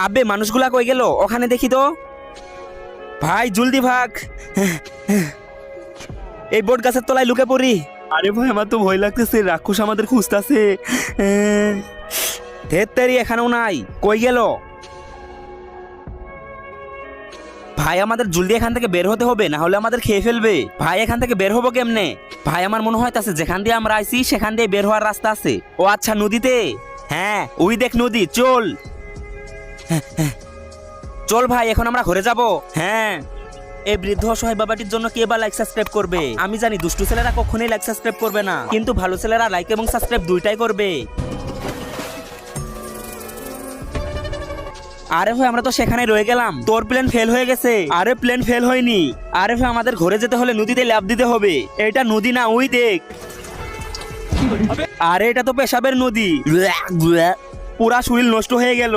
আবে মানুষগুলা কই গেল? ওখানে দেখি তো। ভাই জলদি ভাগ, এই বট গাছের তলায় লুকে পড়ি। আরে ভাই আমার তো ভয় লাগতেছে, রাক্ষস আমাদের খুঁজতেছে। ধেত্তেরি এখানেও নাই, কই গেল? ভাই আমাদের জলদি এখান থেকে বের হতে হবে, না হলে আমাদের খেয়ে ফেলবে। ভাই এখান থেকে বের হবো কেমনে? ভাই আমার মনে হয় তাছে যেখান দিয়ে আমরা আইছি সেখান দিয়ে বের হওয়ার রাস্তা আছে। ও আচ্ছা নদীতে, হ্যাঁ ওই দেখ নদী, চল চল ভাই এখন আমরা ঘরে যাব। হ্যাঁ, এই বৃদ্ধ অসহায় বাবাটির জন্য কে বা লাইক সাবস্ক্রাইব করবে? আমি জানি দুষ্টু ছেলেরা কখনোই লাইক সাবস্ক্রাইব করবে না, কিন্তু ভালো ছেলেরা লাইক এবং সাবস্ক্রাইব দুইটাই করবে। আরে ভাই আমরা তো সেখানে রয়ে গেলাম, তোর প্লেন ফেল হয়ে গেছে। আরে প্লেন ফেল হয়নি। আরে ভাই আমাদের ঘরে যেতে হলে নদীতে লাফ দিতে হবে। এটা নদী না, ওই দেখ। আরে এটা তো পেশাবের নদী, পুরা শরীর নষ্ট হয়ে গেল।